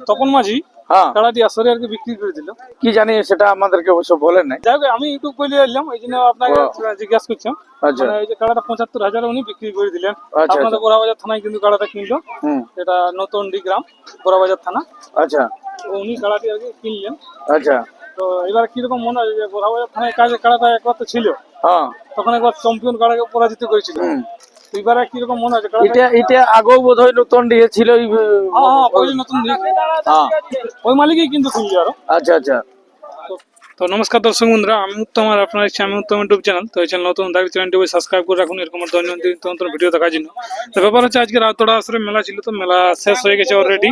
তপন মাঝি হ্যাঁ কাড়াটি আসরে আর কি বিক্রি করে দিল। কি জানি সেটা আমাদেরকে অবশ্য বলেন নাই। যাই হোক আমি ইউটিউব বলে এলাম, এই জন্য আপনাকে জিজ্ঞাসা করছিলাম। আচ্ছা মানে এই যে কাড়াটা ৭৫,০০০ উনি বিক্রি করে দিলেন। আচ্ছা আপনাদের আচ্ছা বোরাবাজার থানায় কিন্তু কাড়াটা কিনলো। হুম এটা নতুন গ্রাম বোরাবাজার থানা। আচ্ছা তো উনি কাড়াটি আর কি কিনলেন। আচ্ছা তো এবার কিরকম মনে হয় যে বোরাবাজার থানায় কাজে কাড়াটা একবার তো ছিল, হ্যাঁ তখন একবার চ্যাম্পিয়ন কাড়াকে পরাজিত করেছিল। হুম তো এবারে কিরকম মনে হচ্ছে কাড়াটা? এটা এটা আগেও বোধহয় নতুন দিয়েছিল হ্যাঁ পয়লা নতুন দিয়ে হ্যাঁ ওই মালিকই কিন্তু কিনছে আরো। আচ্ছা আচ্ছা তো নমস্কার দর্শক বন্ধুরা, আমি উত্তম আর আপনার ইচ্ছা আমি উত্তম ইউটিউব চ্যানেল। তো এই চ্যানেল নতুন থাকলে চ্যানেলটি সাবস্ক্রাইব করে রাখুন এরকম দৈনন্দিন তন্ত্র ভিডিও দেখার জন্য। তো ব্যাপার হচ্ছে আজকে রাতড়া আসরে মেলা ছিল, তো মেলা শেষ হয়ে গেছে অলরেডি।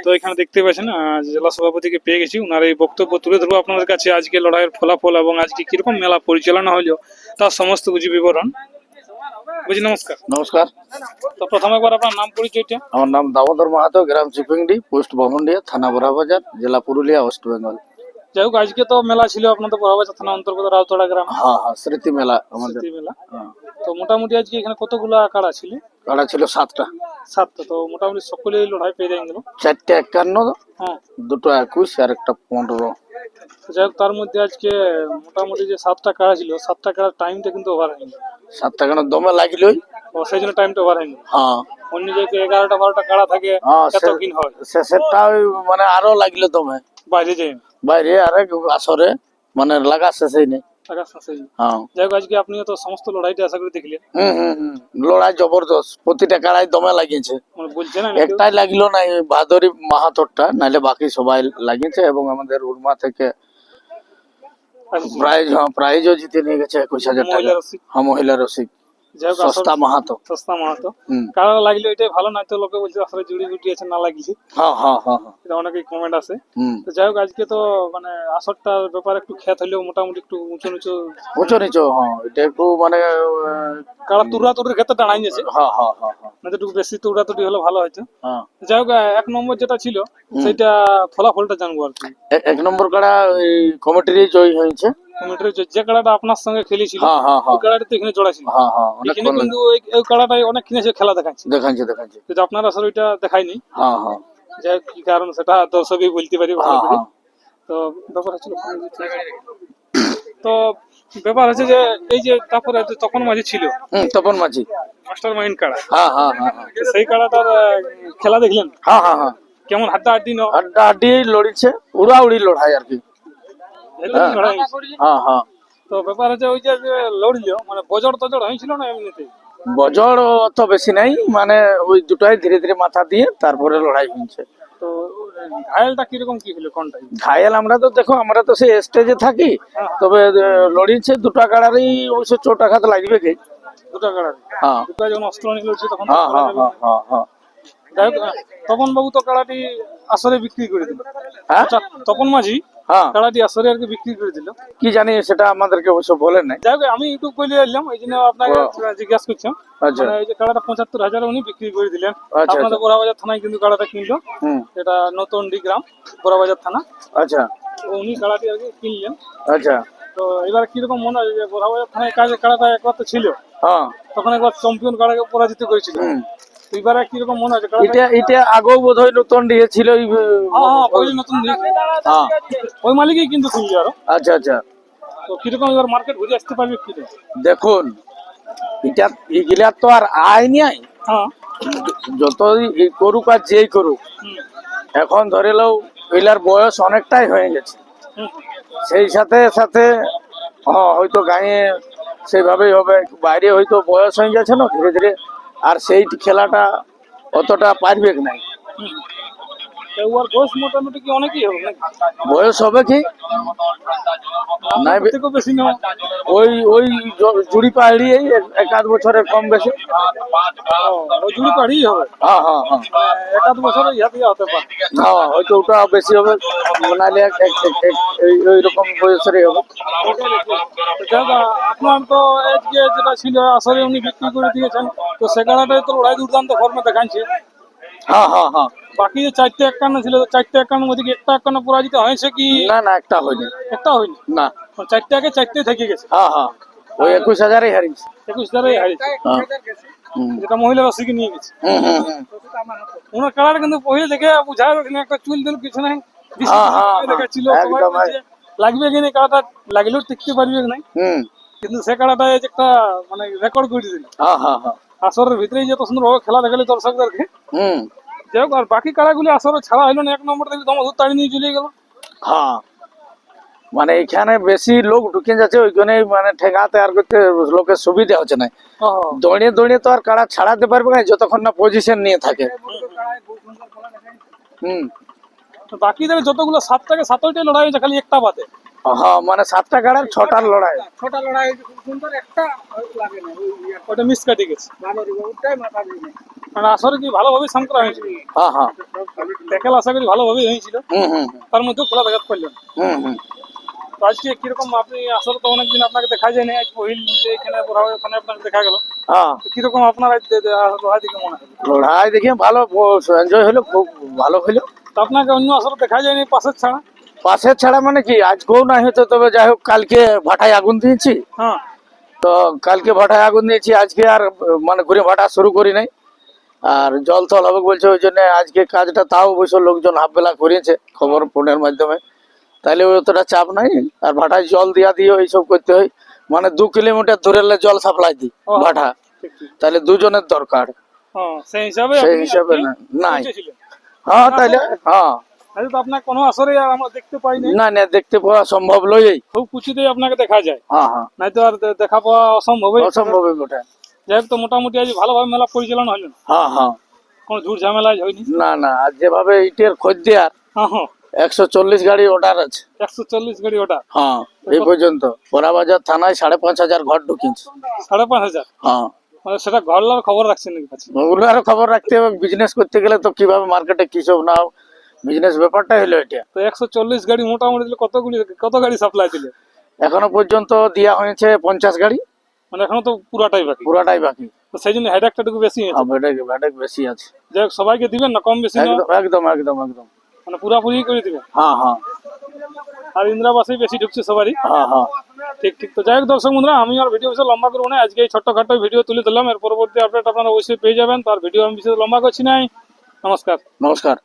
তো এখানে দেখতে পাচ্ছেন জেলা সভাপতিকে পেয়ে গেছি, ওনার এই বক্তব্য তুলে ধরবো আপনাদের কাছে। আজকে লড়াইয়ের ফলাফল এবং আজকে কিরকম মেলা পরিচালনা হলো তার সমস্ত কিছু বিবরণ। বুঝি নমস্কার। নমস্কার। তো প্রথমে একবার আপনার নাম পরিচয়টা। আমার নাম দামোদর মাহাতো, গ্রাম চিপিংডি, পোস্ট বামুনডিয়া, থানা বোরাবাজার, জেলা পুরুলিয়া, ওয়েস্ট বেঙ্গল। যাই হোক আজকে তো মেলা ছিল আপনাদের বোরাবাজার থানা অন্তর্গত রাউতড়া গ্রাম হ্যাঁ হ্যাঁ স্মৃতি মেলা আমাদের। স্মৃতি মেলা। হ্যাঁ তো মোটামুটি আজকে এখানে কতগুলা কাড়া ছিল? কাড়া ছিল 7টা। 7টা। তো মোটামুটি সকলেই লড়াই পেয়ে গেল। 4টা 51, হ্যাঁ। 2টো 21 আর একটা 15। তো যাই হোক তার মধ্যে আজকে মোটামুটি যে 7টা কাড়া ছিল, 7টা কাড়ার টাইমটা কিন্তু ওভার হয়নি। 7টা কেন দমে লাগিলই। ও সেই জন্য টাইমটা ওভার হয়নি। হ্যাঁ অন্য যে 11টা 12টা কাড়া থাকে হ্যাঁ এত কিন হয় শেষেরটা মানে আরো লাগিল দমে বাইরে যাই বাইরে আরেক আসরে মানে লাগা শেষই নেই। হ্যাঁ যাই হোক আজকে আপনিও তো সমস্ত লড়াইটা আশা করি দেখলেন। লড়াই জবরদস্ত, প্রতিটা কাড়াই দমে লাগিয়েছে। মানে বলছেন একটাই লাগিল না ভাদরি মাহাতরটা, নাইলে বাকি সবাই লাগিয়েছে। এবং আমাদের উর্মা থেকে প্রাইজও জিতে নিয়ে গেছে 21,000 টাকা। হ্যাঁ মহিলা রসিক সস্তা মাহাতো। সস্তা মাহাতো কারা লাগলে এটাই ভালো, না তো লোকে বলছে আসলে জুড়ি গুটি আছে না লাগিয়েছে। হ্যাঁ হ্যাঁ হ্যাঁ এটা অনেকেই কমেন্ট আছে। তো যাই হোক আজকে তো মানে আসরটার ব্যাপারে একটু খ্যাত হলেও মোটামুটি একটু উঁচু নিচু। হ্যাঁ এটা একটু মানে কারা তুরাতুরির ক্ষেত্রে দাঁড়াই গেছে। হ্যাঁ হ্যাঁ হ্যাঁ না একটু বেশি তুরাতুরি হলে ভালো হয়তো। হ্যাঁ যাই হোক 1 নম্বর যেটা ছিল সেটা ফলাফলটা জানবো আর কি। 1 নম্বর কাড়া কমিটির জয় হয়েছে। যে কাড়াটা আপনার সঙ্গে খেলেছিল ওই কাড়াটা তো এখানে জোড়া ছিল। এখানে কিন্তু ওই কাড়াটাই অনেক কিনেছে খেলা দেখাচ্ছে। কিন্তু আপনার আসলে ওইটা দেখায়নি। যাই হোক কি কারণ সেটা দর্শকই বলতে পারি ভালো করে। তো ব্যাপার হচ্ছে তো ব্যাপার হচ্ছে যে এই যে তারপরে তপন মাঝি ছিল। তপন মাঝি মাস্টার মাইন্ড কাড়া। হ্যাঁ সেই কাড়াটার খেলা দেখলেন? হ্যাঁ কেমন হাড্ডাহাড্ডি হাড্ডাহাড্ডি লড়িছে, উড়াউড়ি লড়াই আর কি। হ্যাঁ তো ব্যাপার হচ্ছে ওই যে লড়িল মানে বজড় তজড় হয়েছিল না এমনিতে? বজড় অত বেশি নাই, মানে ওই দুটাই ধীরে ধীরে মাথা দিয়ে তারপরে লড়াই হয়েছে। তো ঘায়েলটা কিরকম কি হলো কোনটা? ঘায়েল আমরা তো দেখো আমরা তো সেই স্টেজে থাকি, তবে লড়িয়েছে দুটা কাড়ারই অবশ্য চোট আঘাত লাগবে কি। দুটা কাড়ার? হ্যাঁ দুটা যখন অস্ত্র নিয়ে তখন হ্যাঁ যাই হোক তপন বাবু তো কাড়াটি আসরে বিক্রি করে দিল। তপন মাঝি কাড়াটি আসরে আর কি বিক্রি করে দিল। কি জানি সেটা আমাদেরকে অবশ্য বলেন নাই। যাই হোক আমি ইউটিউব বলে এলাম, এই জন্য আপনাকে জিজ্ঞাসা করছিলাম। মানে এই যে কাড়াটা ৭৫,০০০ উনি বিক্রি করে দিলেন। আপনাদের বোরাবাজার থানায় কিন্তু কাড়াটা কিনলো। এটা নতুন গ্রাম বোরাবাজার থানা। আচ্ছা উনি কাড়াটি আর কি কিনলেন। আচ্ছা তো এবার কিরকম মনে হয় যে বোরাবাজার থানায় কাজে কাড়াটা একবার তো ছিল, তখন একবার চ্যাম্পিয়ন কাড়াকে পরাজিত করেছিল। এবারে কিরকম মনে হচ্ছে? এটা আগেও বোধহয় নতুন দিয়েছিল। নতুন ওই মালিকই কিন্তু কিনছে আরো। আচ্ছা আচ্ছা। তো কিরকম এবার মার্কেট ঘুরে আসতে পারবে কি? দেখুন এটা এগুলা তো আর আইনি আই। যতই করুক আর যেই করুক, এখন ধরে লো এলার বয়স অনেকটাই হয়ে গেছে। সেই সাথে সাথে হয়তো গাঁয়ে সেইভাবেই হবে, বাইরে হয়তো বয়স হয়ে যাচ্ছে না ধীরে ধীরে, আর সেই খেলাটা অতটা পারবে নাই। বয়স মোটামুটি কি অনেকই হবে? বয়স হবে কি বেশি না, ওই জুড়ি পাহাড়ি 1-8 বছরের কম বেশি। জুড়ি পাহাড়ি হবে। হ্যাঁ 1-8 বছর হতে পারে। হয়তো ওটা বেশি হবে, নাহলে ওই রকম বয়সেরই হবে। আপনার তো আজকে যেটা ছিল আসলে উনি বিক্রি করে দিয়েছেন, তো সে কারণে তো লড়াই দুর্দান্ত ফর্মে দেখাচ্ছে। হ্যাঁ বাকি যে 4টে 51 ছিল, 4টে 51 মধ্যে একটা 51 পরাজিত হয়েছে কি? না একটা হয়নি। না 4টে আগে 4টে থেকে গেছে। ওই 21,000-ই হারিয়েছে। 21,000-ই হারিয়েছে। যেটা মহিলারা শিখে নিয়ে গেছে। হুম হুম হুম ওনার কালার কিন্তু পहिले দেখে বুঝা ওখানে একটা চুল দিল কিছু নাই দেখাচ্ছিল সবাই একদম বলছে, লাগবে কিনা কালারটা, লাগলেও টিকতে পারবে কি নাই, হুম কিন্তু সে কালারটা এই যে একটা মানে রেকর্ড করে দিল। হ্যাঁ হ্যাঁ হ্যাঁ আসরের ভিতরেই যত সুন্দর ভাবে খেলা দেখালি দর্শকদেরকে। হুম যাই হোক, আর বাকি কালারগুলি আসরে ছাড়া হইলো না, এক নম্বর থেকে দমদূর তাড়ি নিয়ে চলে গেল। হ্যাঁ মানে এখানে বেশি লোক ঢুকে যাচ্ছে ওইখানে মানে ঠেকাতে আর করতে লোকের সুবিধা হচ্ছে না। দৌড়ে দৌড়ে তো আর কাড়া ছাড়াতে পারবে না যতক্ষণ না পজিশন নিয়ে থাকে। হুম তো বাকি থেকে যতগুলো 7টাকে 7টাই লড়াই হয়েছে, খালি একটা বাদে। হ্যাঁ মানে 7টা কাড়ার 6টার লড়াই। ছোটা লড়াই খুব সুন্দর, একটা লাগে না, ওটা মিস কাটি গেছে। ওটাই মাথা দিয়ে মানে আসরে কি ভালোভাবে সংক্রা হয়েছিল, হ্যাঁ হ্যাঁ ট্যাকেল আশা করি ভালোভাবেই হয়েছিল, হুম হুম তার মধ্যেও খোলা দেখাতে পারলেন। হুম হুম তো আজকে কিরকম আপনি, আসলে তো অনেকদিন আপনাকে দেখা যায়নি, আজ পহিল এখানে ওখানে আপনাকে দেখা গেল, হ্যাঁ তো কিরকম আপনার আজ লড়াই দিকে মনে হয়? লড়াই দেখে ভালো এনজয় হলো, খুব ভালো হলো। তো আপনাকে অন্য আসলে দেখা যায়নি পাশের ছাড়া? পাশের ছাড়া মানে কি আজকেও না হয়তো, তবে যাই হোক কালকে ভাটায় আগুন দিয়েছি, হ্যাঁ, তো কালকে ভাটায় আগুন দিয়েছি, আজকে আর মানে ঘুরে ভাটা শুরু করি নাই। আর জল থল হবে বলছে, ওই জন্য আজকে কাজটা তাও অবশ্য লোকজন হাফ বেলা করেছে খবর ফোনের মাধ্যমে, তাহলে অতটা চাপ নাই। আর ভাটায় জল দিয়া দিয়ে এইসব করতে হয়, মানে 2 কিলোমিটার দূরে জল সাপ্লাই দিই ও, ভাটা, ঠিক ঠিক। তাহলে দুজনের দরকার, হ্যাঁ, সেই হিসাবে সেই আপনি হিসাবে আজকে নাই। পৌঁছেছিলেন। হ্যাঁ তাইলে হ্যাঁ আজ তো আপনার কোনো আসরে আর আমরা দেখতে পাইনি, না না দেখতে পাওয়া সম্ভব লই। খুব কুচিতেই আপনাকে দেখা যায়, হ্যাঁ হ্যাঁ নাই তো আর দেখা পাওয়া অসম্ভবই। অসম্ভবই বটে। যাই হোক, তো মোটামুটি আজ ভালোভাবে মেলা পরিচালনা হলো না, হ্যাঁ হ্যাঁ কোনো ঝুট ঝামেলা আজ হয়নি। না না আর যেভাবে ইটের খদ্দের হ্যাঁ হ্যাঁ, 140 গাড়ি অর্ডার আছে। 140 গাড়ি ওটা, হ্যাঁ এই পর্যন্ত বড়াবাজার থানায় 5,500 ঘর ঢুকিয়েছে। 5,500, হ্যাঁ মানে সেটা ঘরলার খবর রাখছেন নাকি কাছে? ওগুলো আরো খবর রাখতে হবে, বিজনেস করতে গেলে তো কিভাবে মার্কেটে কি সব না বিজনেস ব্যাপারটা হলো এটা। তো 140 গাড়ি মোটামুটি দিলে কত গাড়ি সাপ্লাই দিলে? এখনো পর্যন্ত দেওয়া হয়েছে 50 গাড়ি, মানে এখনো তো পুরাটাই বাকি, পুরাটাই বাকি। তো সেই জন্য হেডেকটা একটু বেশি হয়েছে। ভেটেক বেশি আছে। যাই হোক, সবাইকে দিবেন না, কম বেশি না, একদম একদম একদম একদম মানে পুরাপুরি করে দিবেন। হ্যাঁ হ্যাঁ আর ইন্দ্রাবাসে বেশি ঢুকছে সবারই। হ্যাঁ হ্যাঁ ঠিক ঠিক। তো যাই হোক দর্শক বন্ধুরা, আমি আর ভিডিও বিশেষ লম্বা করবো না, আজকে এই ছোট্টখাটো ভিডিও তুলে দিলাম, এর পরবর্তী আপডেট আপনারা অবশ্যই পেয়ে যাবেন। তার ভিডিও আমি বিশেষ লম্বা করছি নাই। নমস্কার। নমস্কার।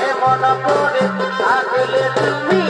কেমন করে থাকলে তুমি